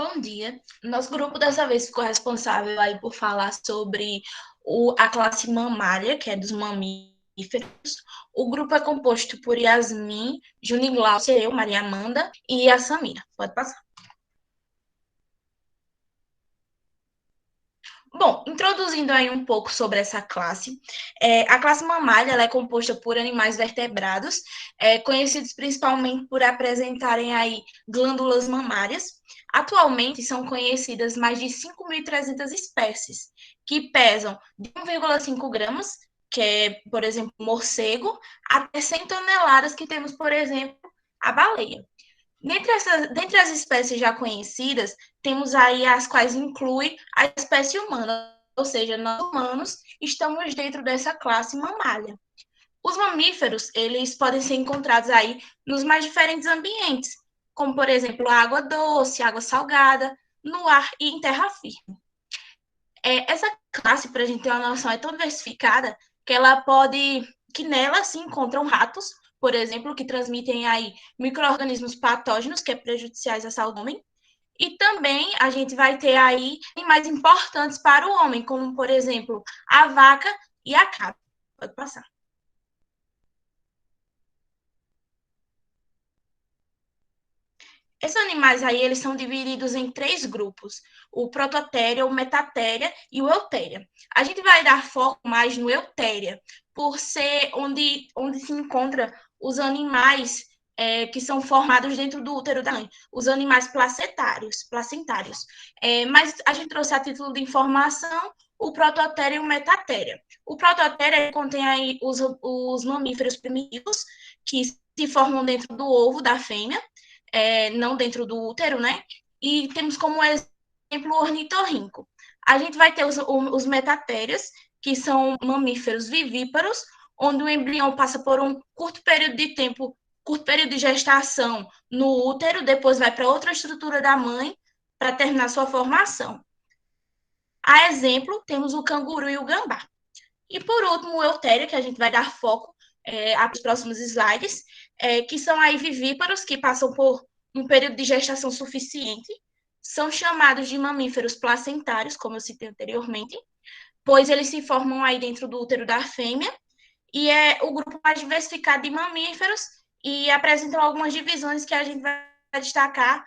Bom dia. Nosso grupo dessa vez ficou responsável aí por falar sobre a classe mamária, que é dos mamíferos. O grupo é composto por Yasmin, Juni Glaucia, eu, Maria Amanda e a Samira. Pode passar. Bom, introduzindo aí um pouco sobre essa classe, a classe mamália ela é composta por animais vertebrados, conhecidos principalmente por apresentarem aí glândulas mamárias. Atualmente são conhecidas mais de 5.300 espécies, que pesam de 1,5 gramas, que é, por exemplo, morcego, até 100 toneladas, que temos, por exemplo, a baleia. Dentre as espécies já conhecidas, temos aí as quais inclui a espécie humana, ou seja, nós humanos estamos dentro dessa classe mamália. Os mamíferos, eles podem ser encontrados aí nos mais diferentes ambientes, como, por exemplo, a água doce, água salgada, no ar e em terra firme. Essa classe, para a gente ter uma noção, é tão diversificada que ela pode, que nela se encontram ratos, por exemplo, que transmitem aí micro-organismos patógenos que é prejudiciais à saúde do homem. E também a gente vai ter aí animais importantes para o homem, como, por exemplo, a vaca e a cabra. Pode passar. Esses animais aí, eles são divididos em três grupos: o prototéria, o metatéria e o eutéria. A gente vai dar foco mais no eutéria, por ser onde se encontra os animais que são formados dentro do útero da mãe, os animais placentários. Mas a gente trouxe a título de informação o prototéria e o metatéria. O prototéria contém aí os mamíferos primitivos, que se formam dentro do ovo da fêmea, não dentro do útero, né? E temos como exemplo o ornitorrinco. A gente vai ter os metatérios, que são mamíferos vivíparos, onde o embrião passa por um curto período de gestação no útero, depois vai para outra estrutura da mãe para terminar sua formação. A exemplo, temos o canguru e o gambá. E por último, o eutério, que a gente vai dar foco aos próximos slides, que são aí vivíparos que passam por um período de gestação suficiente, são chamados de mamíferos placentários, como eu citei anteriormente, pois eles se formam aí dentro do útero da fêmea, e é o grupo mais diversificado de mamíferos, e apresentam algumas divisões que a gente vai destacar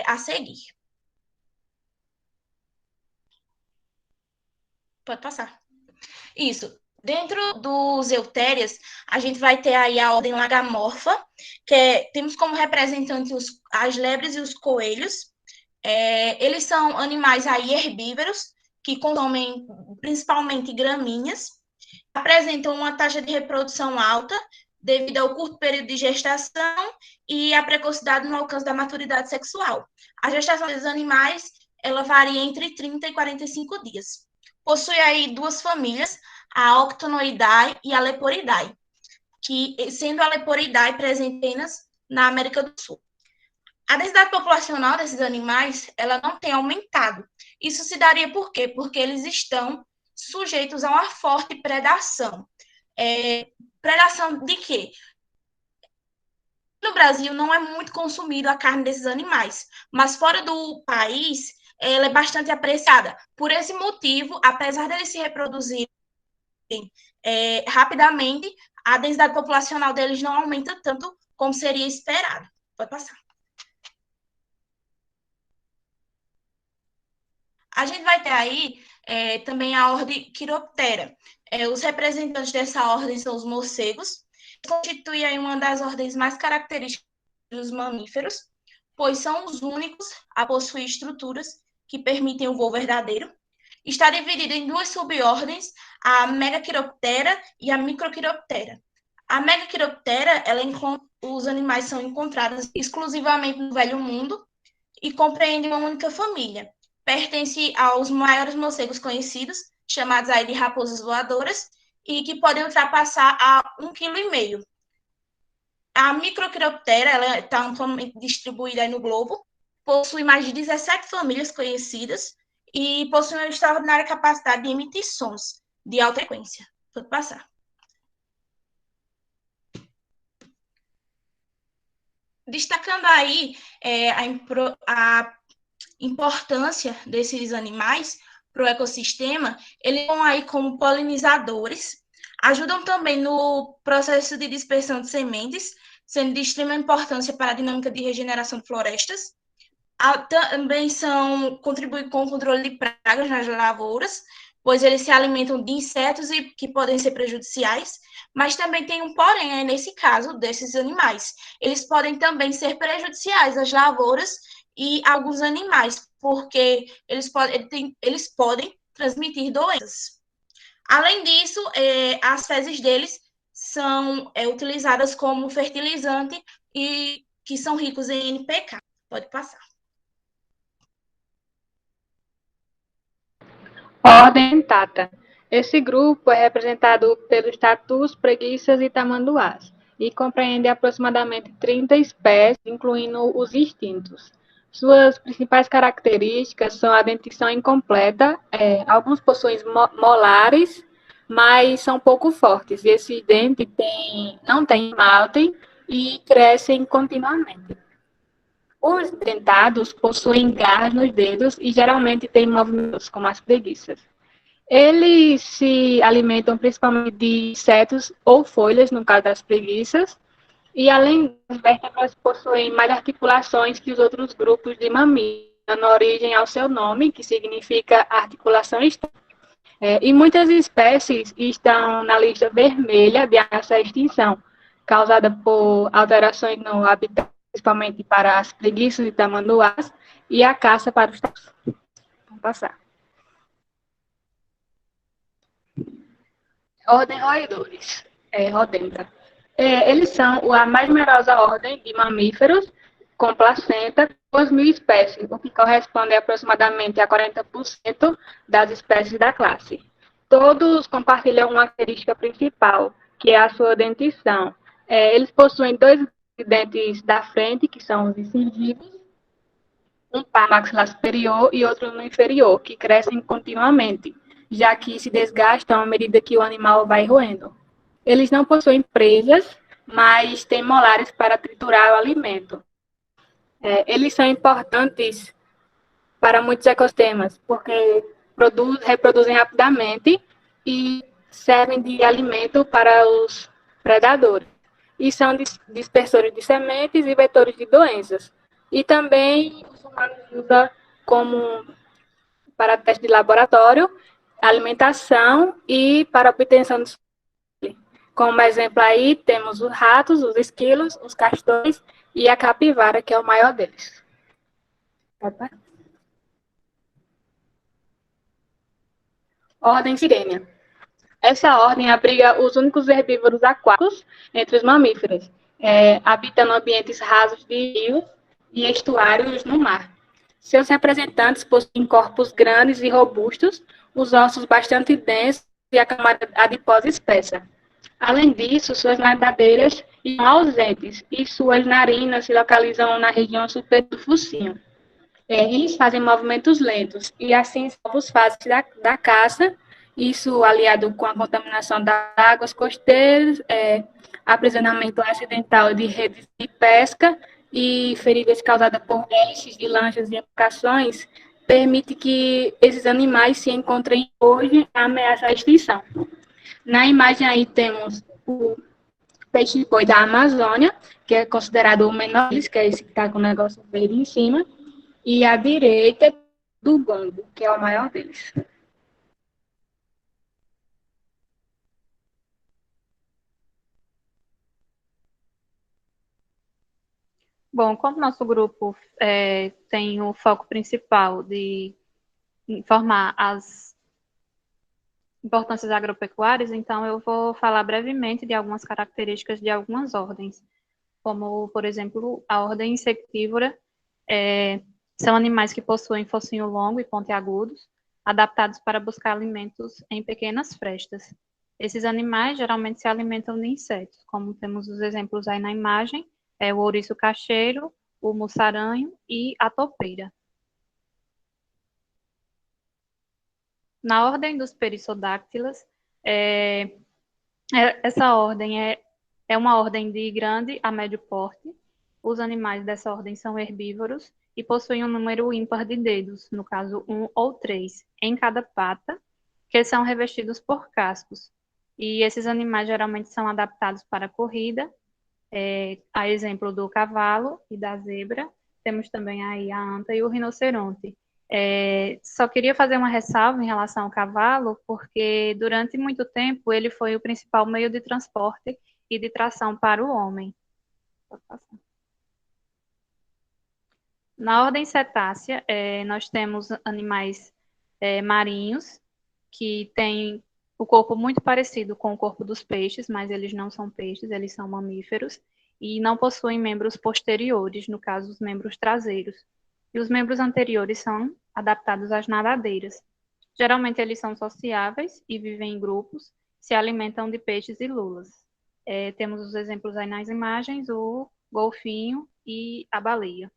a seguir. Pode passar. Isso. Dentro dos eutérias, a gente vai ter aí a ordem Lagamorfa, temos como representantes as lebres e os coelhos. Eles são animais aí herbívoros, que consomem principalmente gramíneas, apresentam uma taxa de reprodução alta devido ao curto período de gestação e à precocidade no alcance da maturidade sexual. A gestação desses animais, ela varia entre 30 e 45 dias. Possui aí duas famílias, a Octonoidae e a Leporidae, que sendo a Leporidae presente apenas na América do Sul. A densidade populacional desses animais, ela não tem aumentado. Isso se daria por quê? Porque eles estão sujeitos a uma forte predação. Predação de quê? No Brasil não é muito consumido a carne desses animais, mas fora do país ela é bastante apreciada. Por esse motivo, apesar deles se reproduzirem rapidamente, a densidade populacional deles não aumenta tanto como seria esperado. Pode passar. A gente vai ter aí também a ordem Quiroptera. Os representantes dessa ordem são os morcegos, que constituem aí uma das ordens mais características dos mamíferos, pois são os únicos a possuir estruturas que permitem o voo verdadeiro. Está dividida em duas subordens, a Megaquiroptera e a Microquiroptera. A Megaquiroptera, os animais são encontrados exclusivamente no Velho Mundo e compreendem uma única família. Pertence aos maiores morcegos conhecidos, chamados aí de raposas voadoras, e que podem ultrapassar a 1,5 kg. A Microquiroptera, ela está amplamente distribuída aí no globo, possui mais de 17 famílias conhecidas e possui uma extraordinária capacidade de emitir sons de alta frequência. Pode passar. Destacando aí a importância desses animais para o ecossistema, eles estão aí como polinizadores, ajudam também no processo de dispersão de sementes, sendo de extrema importância para a dinâmica de regeneração de florestas. Também contribuem com o controle de pragas nas lavouras, pois eles se alimentam de insetos e que podem ser prejudiciais, mas também tem um porém nesse caso desses animais. Eles podem também ser prejudiciais às lavouras e alguns animais, porque eles podem transmitir doenças. Além disso, as fezes deles são utilizadas como fertilizante e que são ricos em NPK. Pode passar. Ordem Tata. Esse grupo é representado pelos tatus, preguiças e tamanduás e compreende aproximadamente 30 espécies, incluindo os extintos. Suas principais características são a dentição incompleta, alguns possuem molares, mas são pouco fortes. Esse dente não tem esmalte e crescem continuamente. Os dentados possuem garras nos dedos e geralmente têm movimentos, como as preguiças. Eles se alimentam principalmente de insetos ou folhas, no caso das preguiças, e além das vértebras possuem mais articulações que os outros grupos de mamíferos, dando origem ao seu nome, que significa articulação externa. E muitas espécies estão na lista vermelha de ameaça à extinção, causada por alterações no habitat, principalmente para as preguiças e tamanduás, e a caça para os tatus. Vamos passar. Ordem roedores, Rodenta. Eles são a mais numerosa ordem de mamíferos com placenta, 2.000 espécies, o que corresponde a aproximadamente a 40% das espécies da classe. Todos compartilham uma característica principal, que é a sua dentição. Eles possuem dois dentes da frente, que são os incisivo, um par maxilar superior e outro no inferior, que crescem continuamente, já que se desgastam à medida que o animal vai roendo. Eles não possuem presas, mas têm molares para triturar o alimento. Eles são importantes para muitos ecossistemas, porque reproduzem rapidamente e servem de alimento para os predadores. E são dispersores de sementes e vetores de doenças. E também os humanos usam como para teste de laboratório, alimentação e para obtenção de. Como exemplo aí, temos os ratos, os esquilos, os castores e a capivara, que é o maior deles. Ordem Sirenia. Essa ordem abriga os únicos herbívoros aquáticos entre os mamíferos. Habita em ambientes rasos de rios e estuários no mar. Seus representantes possuem corpos grandes e robustos, os ossos bastante densos e a camada adiposa espessa. Além disso, suas nadadeiras estão ausentes e suas narinas se localizam na região superior do focinho. Eles fazem movimentos lentos e assim salvam os fases da caça, isso aliado com a contaminação das águas costeiras, aprisionamento acidental de redes de pesca e feridas causadas por hélices de lanchas e embarcações, permite que esses animais se encontrem hoje ameaça à extinção. Na imagem aí temos o peixe-boi da Amazônia, que é considerado o menor deles, que é esse que está com o negócio verde em cima, e à direita do gongo, que é o maior deles. Bom, como nosso grupo tem o foco principal de informar as importâncias agropecuárias, então eu vou falar brevemente de algumas características de algumas ordens, como, por exemplo, a ordem insectívora, são animais que possuem focinho longo e pontiagudos, adaptados para buscar alimentos em pequenas frestas. Esses animais geralmente se alimentam de insetos, como temos os exemplos aí na imagem, o ouriço cacheiro, o mussaranho e a topeira. Na ordem dos perissodáctilas, essa ordem é uma ordem de grande a médio porte. Os animais dessa ordem são herbívoros e possuem um número ímpar de dedos, no caso 1 ou 3, em cada pata, que são revestidos por cascos. E esses animais geralmente são adaptados para a corrida, a exemplo do cavalo e da zebra. Temos também aí a anta e o rinoceronte. Só queria fazer uma ressalva em relação ao cavalo, porque durante muito tempo ele foi o principal meio de transporte e de tração para o homem. Na ordem cetácea, nós temos animais marinhos, que têm o corpo muito parecido com o corpo dos peixes, mas eles não são peixes, eles são mamíferos, e não possuem membros posteriores, no caso, os membros traseiros. E os membros anteriores são adaptados às nadadeiras. Geralmente eles são sociáveis e vivem em grupos, se alimentam de peixes e lulas. Temos os exemplos aí nas imagens, o golfinho e a baleia.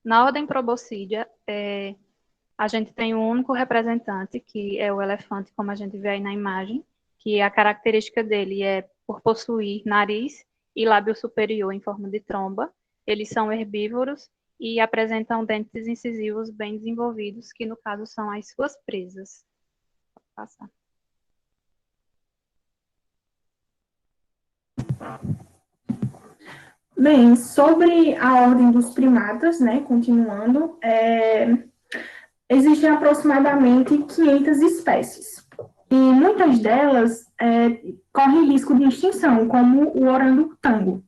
Na ordem proboscídea, a gente tem um único representante, que é o elefante, como a gente vê aí na imagem, que a característica dele é por possuir nariz e lábio superior em forma de tromba. Eles são herbívoros e apresentam dentes incisivos bem desenvolvidos, que no caso são as suas presas. Vou passar. Bem, sobre a ordem dos primatas, né, continuando, existem aproximadamente 500 espécies, e muitas delas correm risco de extinção, como o orangotango.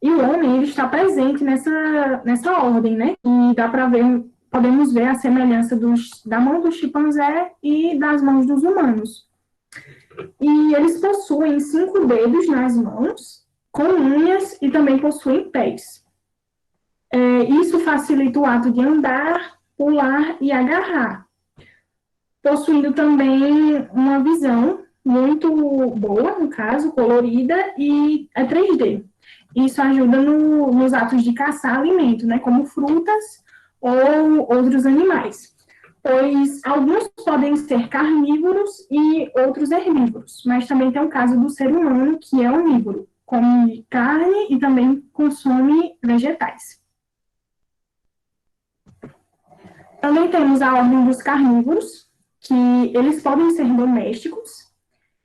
E o homem ele está presente nessa ordem, né, e dá para ver, podemos ver a semelhança da mão do chimpanzé e das mãos dos humanos. E eles possuem 5 dedos nas mãos, com unhas, e também possuem pés. Isso facilita o ato de andar, pular e agarrar, possuindo também uma visão muito boa, no caso, colorida, e é 3D. Isso ajuda nos atos de caçar alimento, né, como frutas ou outros animais, pois alguns podem ser carnívoros e outros herbívoros, mas também tem o caso do ser humano, que é onívoro, come carne e também consome vegetais. Também temos a ordem dos carnívoros, que eles podem ser domésticos,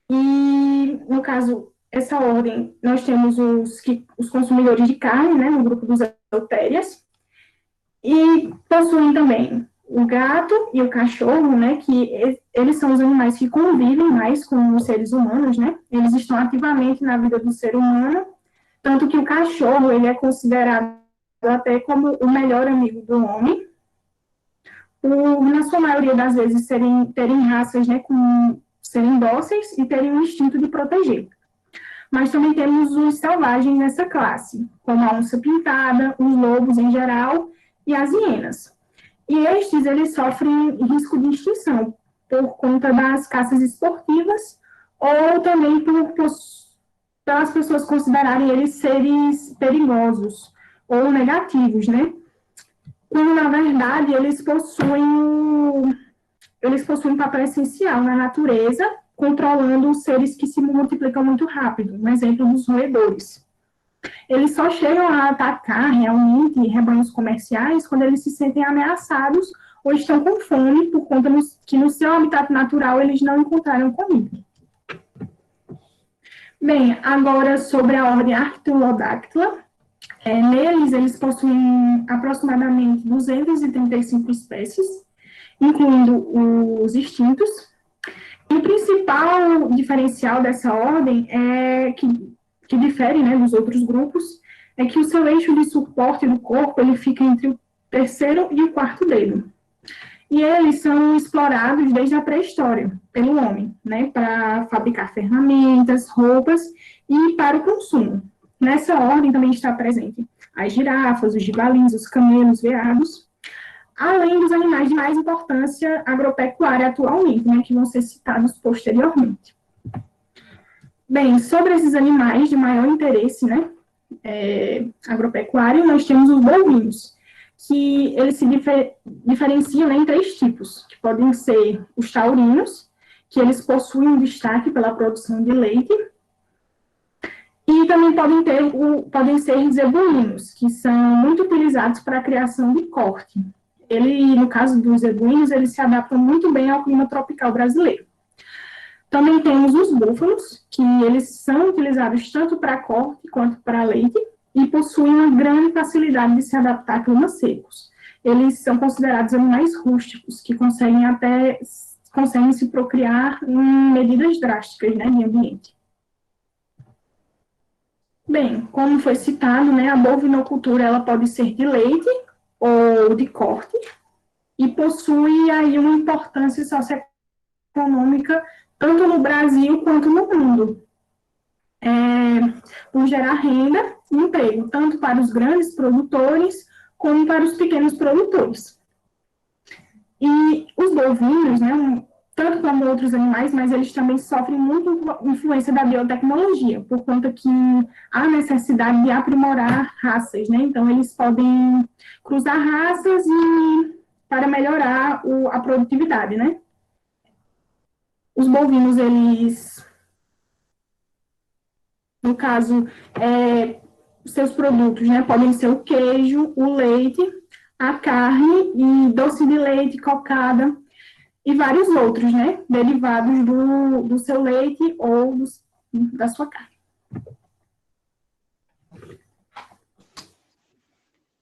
e, no caso, essa ordem, nós temos os consumidores de carne, né, no grupo dos eutérias, e possuem também o gato e o cachorro, né, que eles são os animais que convivem mais com os seres humanos, né, eles estão ativamente na vida do ser humano, tanto que o cachorro, ele é considerado até como o melhor amigo do homem, na sua maioria das vezes terem raças, né, serem dóceis e terem um instinto de proteger. Mas também temos os selvagens nessa classe, como a onça pintada, os lobos em geral e as hienas. E estes, eles sofrem risco de extinção por conta das caças esportivas ou também pelas pessoas considerarem eles seres perigosos ou negativos, né? Quando, na verdade, eles possuem um papel essencial na natureza, controlando os seres que se multiplicam muito rápido, um exemplo dos roedores. Eles só chegam a atacar realmente rebanhos comerciais quando eles se sentem ameaçados ou estão com fome por conta que no seu habitat natural eles não encontraram comida. Bem, agora sobre a ordem Artiolodactyla. Neles, eles possuem aproximadamente 235 espécies, incluindo os extintos. E o principal diferencial dessa ordem que difere, né, dos outros grupos, é que o seu eixo de suporte do corpo ele fica entre o terceiro e o quarto dedo. E eles são explorados desde a pré-história pelo homem, né, para fabricar ferramentas, roupas e para o consumo. Nessa ordem também está presente as girafas, os jaguaris, os camelos, veados, além dos animais de mais importância agropecuária atualmente, né, que vão ser citados posteriormente. Bem, sobre esses animais de maior interesse, né, agropecuário, nós temos os bovinos, que eles se diferenciam, né, em 3 tipos, que podem ser os taurinos, que eles possuem um destaque pela produção de leite, E também podem ser zebuínos, que são muito utilizados para a criação de corte. No caso dos zebuínos, eles se adaptam muito bem ao clima tropical brasileiro. Também temos os búfalos, que eles são utilizados tanto para corte quanto para leite, e possuem uma grande facilidade de se adaptar a climas secos. Eles são considerados animais rústicos, que conseguem se procriar em medidas drásticas, né, de ambiente. Bem, como foi citado, né, a bovinocultura ela pode ser de leite ou de corte e possui aí uma importância socioeconômica tanto no Brasil quanto no mundo, por gerar renda e emprego, tanto para os grandes produtores como para os pequenos produtores. E os bovinos, né, tanto como outros animais, mas eles também sofrem muita influência da biotecnologia, por conta que há necessidade de aprimorar raças, né? Então, eles podem cruzar raças para melhorar a produtividade, né? Os bovinos, no caso, seus produtos, né, podem ser o queijo, o leite, a carne e doce de leite, cocada, e vários outros, né, derivados do seu leite ou da sua carne.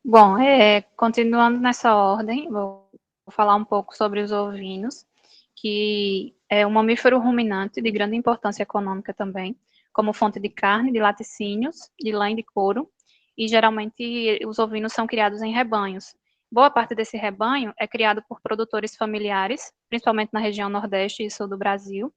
Bom, continuando nessa ordem, vou falar um pouco sobre os ovinos, que é um mamífero ruminante de grande importância econômica também, como fonte de carne, de laticínios, de lã e de couro, e geralmente os ovinos são criados em rebanhos. Boa parte desse rebanho é criado por produtores familiares, principalmente na região nordeste e sul do Brasil,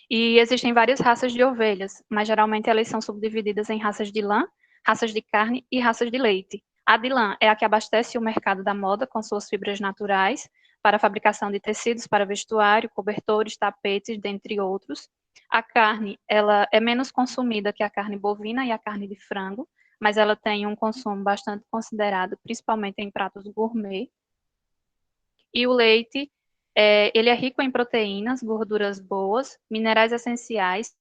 e existem várias raças de ovelhas, mas geralmente elas são subdivididas em raças de lã, raças de carne e raças de leite. A de lã é a que abastece o mercado da moda com suas fibras naturais, para a fabricação de tecidos para vestuário, cobertores, tapetes, dentre outros. A carne, ela é menos consumida que a carne bovina e a carne de frango, mas ela tem um consumo bastante considerado, principalmente em pratos gourmet. E o leite, ele é rico em proteínas, gorduras boas, minerais essenciais,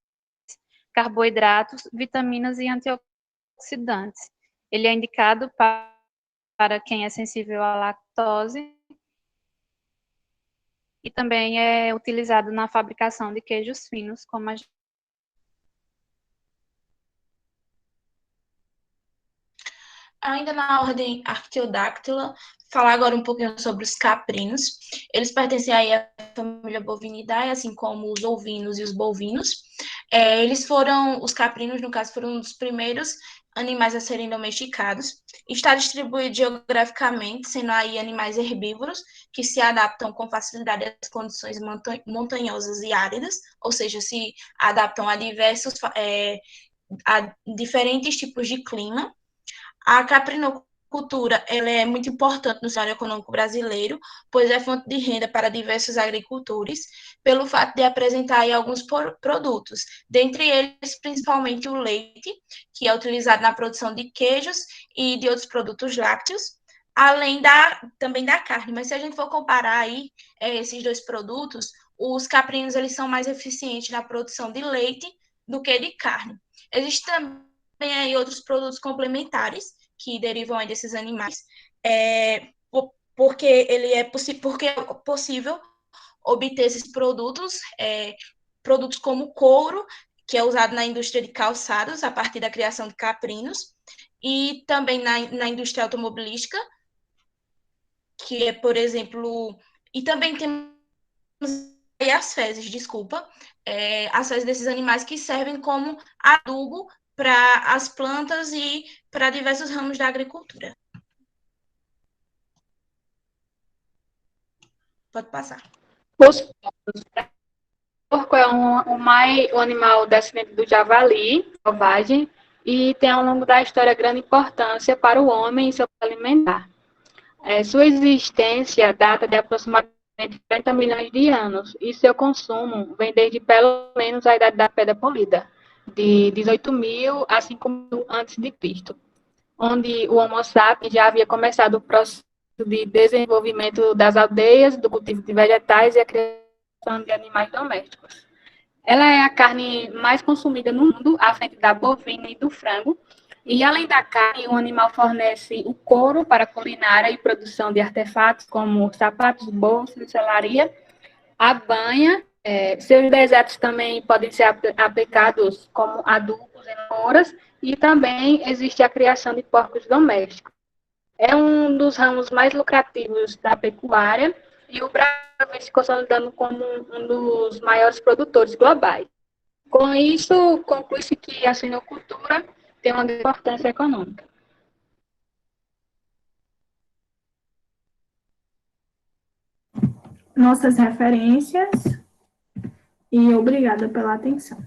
carboidratos, vitaminas e antioxidantes. Ele é indicado para quem é sensível à lactose e também é utilizado na fabricação de queijos finos, como a gente... Ainda na ordem Artiodactyla, falar agora um pouquinho sobre os caprinos. Eles pertencem aí à família Bovinidae, assim como os ovinos e os bovinos. Os caprinos, no caso, foram um dos primeiros animais a serem domesticados. Está distribuído geograficamente, sendo aí animais herbívoros, que se adaptam com facilidade às condições montanhosas e áridas, ou seja, se adaptam a diferentes tipos de clima. A caprinocultura ela é muito importante no cenário econômico brasileiro, pois é fonte de renda para diversos agricultores, pelo fato de apresentar aí alguns produtos, dentre eles principalmente o leite, que é utilizado na produção de queijos e de outros produtos lácteos, além também da carne. Mas se a gente for comparar aí esses dois produtos, os caprinos eles são mais eficientes na produção de leite do que de carne. Existe também aí outros produtos complementares que derivam aí desses animais, porque é possível obter esses produtos, produtos como couro, que é usado na indústria de calçados, a partir da criação de caprinos, e também na indústria automobilística, que é, por exemplo, e também temos as fezes, as fezes desses animais que servem como adubo para as plantas e para diversos ramos da agricultura. Pode passar. Os porco é um animal descendente do javali, selvagem, e tem ao longo da história grande importância para o homem e seu alimentar. Sua existência data de aproximadamente 40 milhões de anos, e seu consumo vem desde pelo menos a Idade da Pedra Polida, de 18.000 a 5.000 a.C., onde o Homo sapiens já havia começado o processo de desenvolvimento das aldeias, do cultivo de vegetais e a criação de animais domésticos. Ela é a carne mais consumida no mundo, à frente da bovina e do frango. E, além da carne, o animal fornece o couro para a culinária e produção de artefatos como sapatos, bolsas e selaria, a banha. Seus dejetos também podem ser aplicados como adubos em lavouras e também existe a criação de porcos domésticos. É um dos ramos mais lucrativos da pecuária e o Brasil vem se consolidando como um dos maiores produtores globais. Com isso, conclui-se que a suinocultura tem uma importância econômica. Nossas referências e obrigada pela atenção.